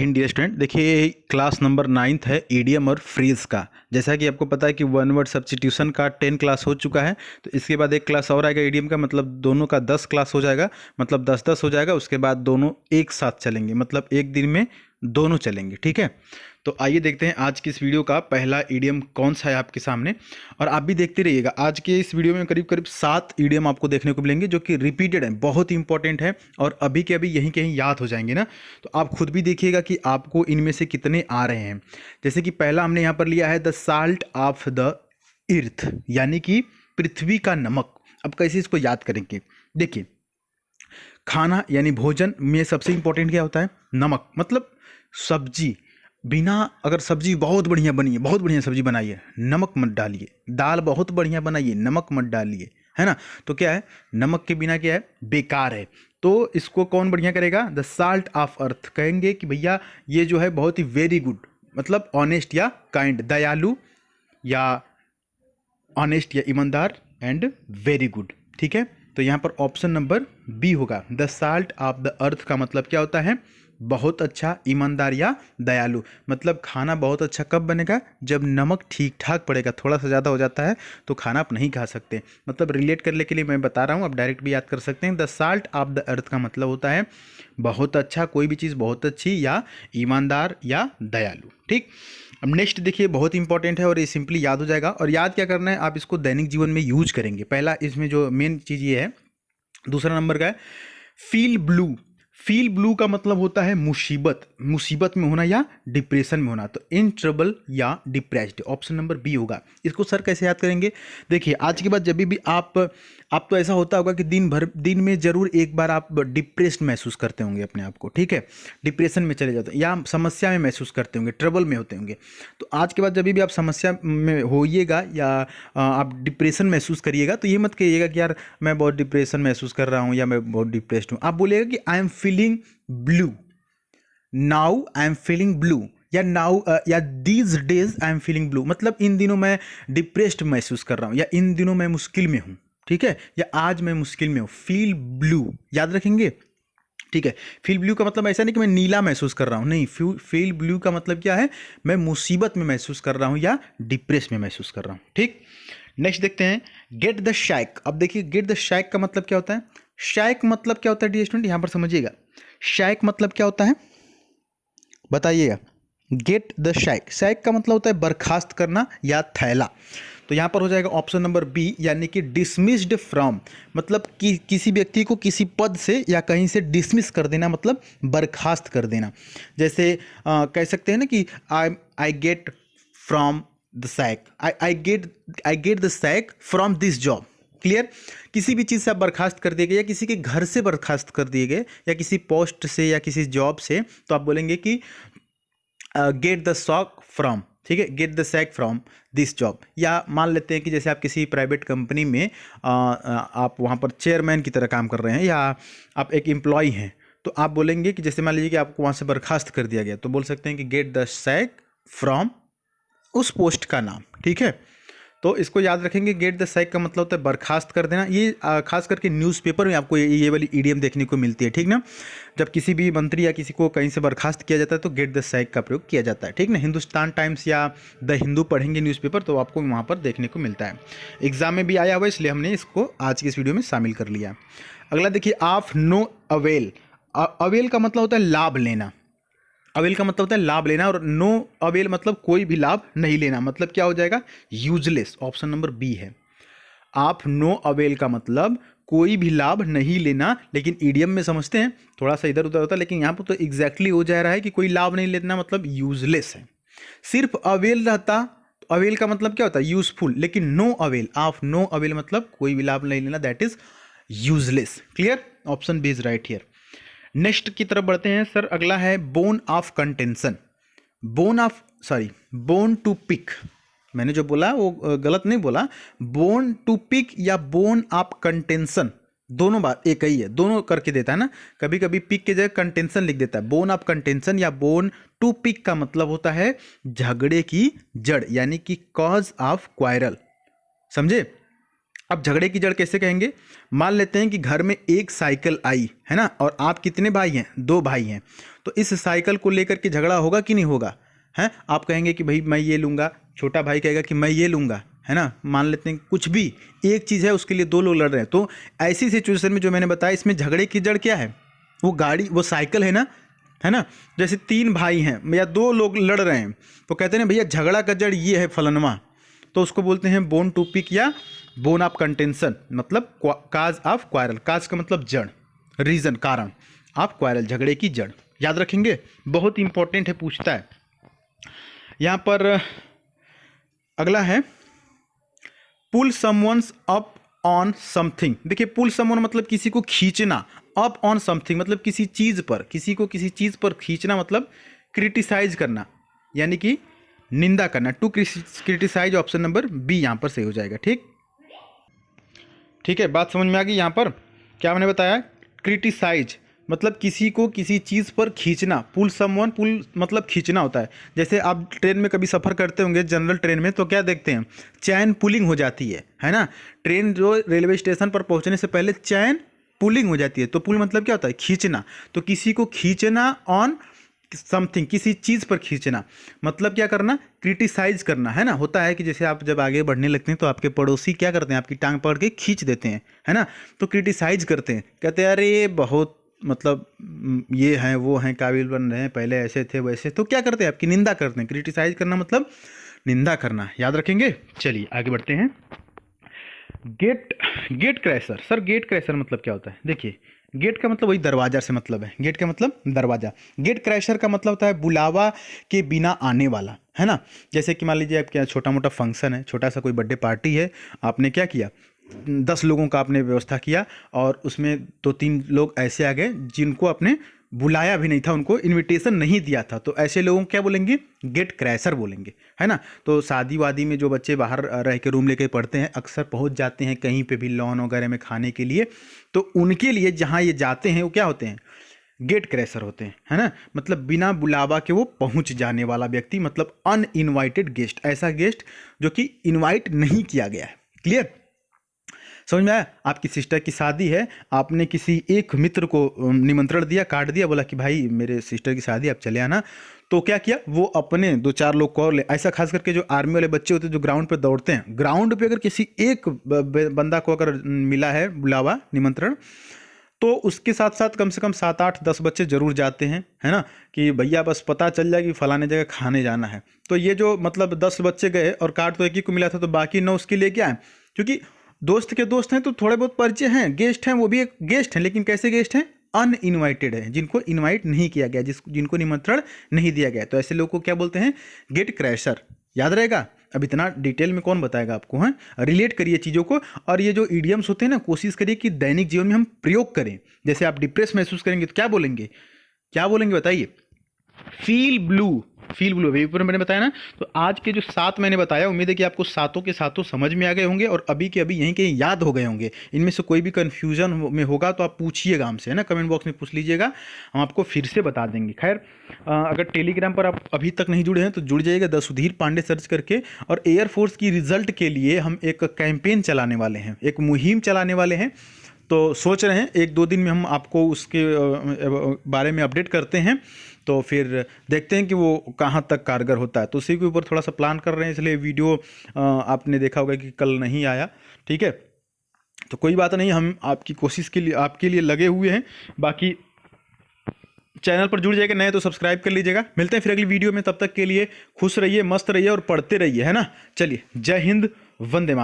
India student देखिए, class number 9th है idiom और फ्रेज का। जैसा कि आपको पता है कि वन वर्ड सब्स्टिट्यूशन का 10 क्लास हो चुका है, तो इसके बाद एक क्लास और आएगा ईडियम का, मतलब दोनों का 10 क्लास हो जाएगा, मतलब 10-10 हो जाएगा। उसके बाद दोनों एक साथ चलेंगे, मतलब एक दिन में दोनों चलेंगे। ठीक है, तो आइए देखते हैं आज की इस वीडियो का पहला ईडियम कौन सा है आपके सामने। और आप भी देखते रहिएगा, आज के इस वीडियो में करीब करीब 7 ईडियम आपको देखने को मिलेंगे जो कि रिपीटेड हैं, बहुत ही इंपॉर्टेंट है और अभी के अभी यहीं कहीं याद हो जाएंगे ना। तो आप खुद भी देखिएगा कि आपको इनमें से कितने आ रहे हैं। जैसे कि पहला हमने यहाँ पर लिया है the salt of the earth, यानी कि पृथ्वी का नमक। अब कैसे इसको याद करेंगे? देखिए, खाना यानी भोजन में सबसे इंपॉर्टेंट क्या होता है? नमक। मतलब सब्जी, बिना अगर सब्जी बहुत बढ़िया बनी है, बहुत बढ़िया सब्जी बनाई है, नमक मत डालिए। दाल बहुत बढ़िया बनाइए, नमक मत डालिए, है ना। तो क्या है, नमक के बिना क्या है, बेकार है। तो इसको कौन बढ़िया करेगा? The salt of earth. कहेंगे कि भैया ये जो है बहुत ही वेरी गुड, मतलब ऑनेस्ट या काइंड, दयालु या ऑनेस्ट या ईमानदार एंड वेरी गुड। ठीक है, तो यहाँ पर ऑप्शन नंबर बी होगा। The salt of the earth का मतलब क्या होता है? बहुत अच्छा, ईमानदार या दयालु। मतलब खाना बहुत अच्छा कब बनेगा? जब नमक ठीक ठाक पड़ेगा। थोड़ा सा ज़्यादा हो जाता है तो खाना आप नहीं खा सकते। मतलब रिलेट करने के लिए मैं बता रहा हूँ, आप डायरेक्ट भी याद कर सकते हैं। The salt of the earth का मतलब होता है बहुत अच्छा, कोई भी चीज़ बहुत अच्छी या ईमानदार या दयालु। ठीक, अब नेक्स्ट देखिए, बहुत इंपॉर्टेंट है और ये सिंपली याद हो जाएगा। और याद क्या करना है, आप इसको दैनिक जीवन में यूज करेंगे। पहला इसमें जो मेन चीज़ ये है, दूसरा नंबर का है फील ब्लू। फील ब्लू का मतलब होता है मुसीबत, मुसीबत में होना या डिप्रेशन में होना। तो इन ट्रबल या डिप्रेस्ड, ऑप्शन नंबर बी होगा। इसको सर कैसे याद करेंगे? देखिए, आज के बाद जब भी आप तो ऐसा होता होगा कि दिन में जरूर एक बार आप डिप्रेस्ड महसूस करते होंगे अपने आप को। ठीक है, डिप्रेशन में चले जाते हैं या समस्या में महसूस करते होंगे, ट्रबल में होते होंगे। तो आज के बाद जब भी आप समस्या में होइएगा या आप डिप्रेशन महसूस करिएगा, तो ये मत कहिएगा कि यार मैं बहुत डिप्रेशन महसूस कर रहा हूँ या मैं बहुत डिप्रेस्ड हूँ। आप बोलिएगा कि I am feeling blue, now I am feeling blue, या नाउ या these days I am feeling blue. मतलब इन दिनों मैं डिप्रेस्ड महसूस कर रहा हूँ या इन दिनों मैं मुश्किल में हूँ। ठीक है, या आज मैं मुश्किल में हूँ। फील ब्लू याद रखेंगे। ठीक है, फील ब्लू का मतलब ऐसा नहीं कि मैं नीला महसूस कर रहा हूँ, नहीं। फील ब्लू का मतलब क्या है? मैं मुसीबत में महसूस कर रहा हूँ या डिप्रेस में महसूस कर रहा हूँ। ठीक, नेक्स्ट देखते हैं गेट द शैक। अब देखिए, गेट द शैक का मतलब क्या होता है? शैक मतलब क्या होता है डियर स्टूडेंट? यहां पर समझिएगा, शैक मतलब क्या होता है बताइएगा। गेट द शैक, शैक का मतलब होता है बर्खास्त करना या थैला। तो यहाँ पर हो जाएगा ऑप्शन नंबर बी, यानी कि डिसमिस्ड फ्रॉम। मतलब कि किसी व्यक्ति को किसी पद से या कहीं से डिसमिस कर देना, मतलब बर्खास्त कर देना। जैसे कह सकते हैं ना कि I get from the sack, I get the sack from this job. Clear? किसी भी चीज़ से आप बर्खास्त कर दिए गए या किसी के घर से बर्खास्त कर दिए गए या किसी पोस्ट से या किसी जॉब से, तो आप बोलेंगे कि गेट द सॉक फ्रॉम। ठीक है, get the sack from this job. या मान लेते हैं कि जैसे आप किसी प्राइवेट कंपनी में आप वहाँ पर चेयरमैन की तरह काम कर रहे हैं या आप एक एम्प्लॉय हैं, तो आप बोलेंगे कि जैसे मान लीजिए कि आपको वहाँ से बर्खास्त कर दिया गया, तो बोल सकते हैं कि गेट द सैक फ्रॉम उस पोस्ट का नाम। ठीक है, तो इसको याद रखेंगे। गेट द सैक का मतलब होता है बर्खास्त कर देना। ये खास करके न्यूज़पेपर में आपको ये वाली ईडियम देखने को मिलती है। ठीक ना, जब किसी भी मंत्री या किसी को कहीं से बर्खास्त किया जाता है तो गेट द सैक का प्रयोग किया जाता है। ठीक ना, हिंदुस्तान टाइम्स या द हिंदू पढ़ेंगे न्यूज़पेपर तो आपको वहाँ पर देखने को मिलता है। एग्जाम में भी आया हुआ, इसलिए हमने इसको आज की इस वीडियो में शामिल कर लिया। अगला देखिए, ऑफ नो अवेल। अवेल का मतलब होता है लाभ लेना। अवेल का मतलब होता है लाभ लेना, और नो अवेल मतलब कोई भी लाभ नहीं लेना। मतलब क्या हो जाएगा? यूजलेस। ऑप्शन नंबर बी है। आप नो अवेल का मतलब कोई भी लाभ नहीं लेना, लेकिन ईडियम में समझते हैं थोड़ा सा इधर उधर होता है, लेकिन यहाँ पर तो एग्जैक्टली हो जा रहा है कि कोई लाभ नहीं लेना मतलब यूजलेस है। सिर्फ अवेल रहता तो अवेल का मतलब क्या होता है? यूजफुल। लेकिन no avail, of no avail मतलब कोई भी लाभ नहीं लेना, that is useless. Clear? Option B is right here. Next की तरफ बढ़ते हैं सर। अगला है bone of contention. Bone to pick. मैंने जो बोला वो गलत नहीं बोला। बोन टू पिक या बोन ऑफ कंटेंशन, दोनों बात एक ही है, दोनों करके देता है ना। कभी कभी पिक के जगह कंटेंशन लिख देता है। बोन ऑफ कंटेंशन या बोन टू पिक का मतलब होता है झगड़े की जड़, यानी कि कॉज ऑफ क्वारल। समझे? अब झगड़े की जड़ कैसे कहेंगे? मान लेते हैं कि घर में एक साइकिल आई है ना, और आप कितने भाई हैं? 2 भाई हैं। तो इस साइकिल को लेकर के झगड़ा होगा कि नहीं होगा? हैं, आप कहेंगे कि भाई मैं ये लूँगा, छोटा भाई कहेगा कि मैं ये लूँगा, है ना। मान लेते हैं कुछ भी एक चीज़ है, उसके लिए 2 लोग लड़ रहे हैं। तो ऐसी सिचुएशन में जो मैंने बताया, इसमें झगड़े की जड़ क्या है? वो गाड़ी, वो साइकिल है ना। जैसे 3 भाई हैं या 2 लोग लड़ रहे हैं, तो कहते हैं भैया झगड़ा का जड़ ये है फलनवा, तो उसको बोलते हैं बोन टू पिक या बोन ऑफ कंटेंशन, मतलब काज ऑफ क्वारल। काज का मतलब जड़, रीजन, कारण, ऑफ क्वारल, झगड़े की जड़। याद रखेंगे, बहुत इंपॉर्टेंट है, पूछता है। यहाँ पर अगला है पुल समवन्स अप ऑन समथिंग। देखिए, पुल समवन मतलब किसी को खींचना, अप ऑन समथिंग मतलब किसी चीज़ पर, किसी को किसी चीज़ पर खींचना मतलब क्रिटिसाइज करना, यानी कि निंदा करना। To criticise, option number B यहाँ पर सही हो जाएगा। ठीक है, बात समझ में आ गई। यहाँ पर क्या मैंने बताया? क्रिटिसाइज मतलब किसी को किसी चीज़ पर खींचना। पुल समवन, पुल मतलब खींचना होता है। जैसे आप ट्रेन में कभी सफ़र करते होंगे, जनरल ट्रेन में, तो क्या देखते हैं? चैन पुलिंग हो जाती है ना। ट्रेन जो रेलवे स्टेशन पर पहुंचने से पहले चैन पुलिंग हो जाती है। तो पुल मतलब क्या होता है? खींचना। तो किसी को खींचना ऑन समथिंग, किसी चीज़ पर खींचना मतलब क्या करना? क्रिटिसाइज करना, है ना। होता है कि जैसे आप जब आगे बढ़ने लगते हैं तो आपके पड़ोसी क्या करते हैं? आपकी टांग पकड़ के खींच देते हैं, है ना। तो क्रिटिसाइज करते हैं, कहते हैं अरे बहुत मतलब ये हैं वो हैं, काबिल बन रहे हैं, पहले ऐसे थे वैसे। तो क्या करते हैं? आपकी निंदा करते हैं। क्रिटिसाइज करना मतलब निंदा करना। याद रखेंगे। चलिए आगे बढ़ते हैं। Gatecrasher. Sir gatecrasher मतलब क्या होता है? देखिए, गेट का मतलब वही दरवाजा से मतलब है। गेट का मतलब दरवाजा। गेट क्रैशर का मतलब होता है बुलावा के बिना आने वाला, है ना। जैसे कि मान लीजिए आपके यहाँ छोटा मोटा फंक्शन है, छोटा सा कोई बर्थडे पार्टी है, आपने क्या किया? 10 लोगों का आपने व्यवस्था किया, और उसमें 2-3 लोग ऐसे आ गए जिनको आपने बुलाया भी नहीं था, उनको इनविटेशन नहीं दिया था। तो ऐसे लोगों को क्या बोलेंगे? गेट क्रैशर बोलेंगे, है ना। तो शादी वादी में जो बच्चे बाहर रह के रूम लेके पढ़ते हैं, अक्सर पहुंच जाते हैं कहीं पे भी लॉन वगैरह में खाने के लिए, तो उनके लिए जहां ये जाते हैं वो क्या होते हैं? गेट क्रैशर होते हैं, है ना। मतलब बिना बुलावा के वो पहुंच जाने वाला व्यक्ति, मतलब अनइनवाइटेड गेस्ट, ऐसा गेस्ट जो कि इनवाइट नहीं किया गया है। क्लियर? समझ में आया? आपकी सिस्टर की शादी है, आपने किसी एक मित्र को निमंत्रण दिया, कार्ड दिया, बोला कि भाई मेरे सिस्टर की शादी, आप चले आना। तो क्या किया? वो अपने 2-4 लोग को और ले, ऐसा खास करके जो आर्मी वाले बच्चे होते हैं जो ग्राउंड पे दौड़ते हैं, ग्राउंड पे अगर किसी एक बंदा को अगर मिला है बुलावा, निमंत्रण, तो उसके साथ साथ कम से कम 7-8-10 बच्चे जरूर जाते हैं, है ना। कि भैया बस पता चल जाए कि फलाने जगह खाने जाना है। तो ये जो मतलब 10 बच्चे गए और कार्ड तो एक ही को मिला था, तो बाकी 9 उसके लिए क्या है? क्योंकि दोस्त के दोस्त हैं तो थोड़े बहुत परिचय हैं, गेस्ट हैं, वो भी एक गेस्ट हैं, लेकिन कैसे गेस्ट हैं? अनइनवाइटेड है, जिनको इनवाइट नहीं किया गया, जिनको निमंत्रण नहीं दिया गया। तो ऐसे लोगों को क्या बोलते हैं? Gatecrasher. याद रहेगा? अब इतना डिटेल में कौन बताएगा आपको, हैं? रिलेट करिए चीज़ों को, और ये जो इडियम्स होते हैं ना, कोशिश करिए कि दैनिक जीवन में हम प्रयोग करें। जैसे आप डिप्रेस महसूस करेंगे तो क्या बोलेंगे? क्या बोलेंगे बताइए? Feel blue. फील ब्लू अभी ऊपर मैंने बताया ना। तो आज के जो 7 मैंने बताया, उम्मीद है कि आपको सातों के सातों समझ में आ गए होंगे, और अभी के अभी यहीं कहीं याद हो गए होंगे। इनमें से कोई भी कन्फ्यूजन में होगा तो आप पूछिएगा हमसे, है ना, कमेंट बॉक्स में पूछ लीजिएगा, हम आपको फिर से बता देंगे। खैर, अगर टेलीग्राम पर आप अभी तक नहीं जुड़े हैं तो जुड़ जाइएगा, द सुधीर पांडे सर्च करके। और एयरफोर्स की रिजल्ट के लिए हम एक कैंपेन चलाने वाले हैं, एक मुहिम चलाने वाले हैं। तो सोच रहे हैं 1-2 दिन में हम आपको उसके बारे में अपडेट करते हैं, तो फिर देखते हैं कि वो कहाँ तक कारगर होता है। तो उसी के ऊपर थोड़ा सा प्लान कर रहे हैं, इसलिए वीडियो आपने देखा होगा कि कल नहीं आया। ठीक है, तो कोई बात नहीं, हम आपकी कोशिश के लिए, आपके लिए लगे हुए हैं। बाकी चैनल पर जुड़ जाइएगा, नए तो सब्सक्राइब कर लीजिएगा। मिलते हैं फिर अगली वीडियो में, तब तक के लिए खुश रहिए, मस्त रहिए और पढ़ते रहिए, है ना। चलिए, जय हिंद, वंदे मातरम।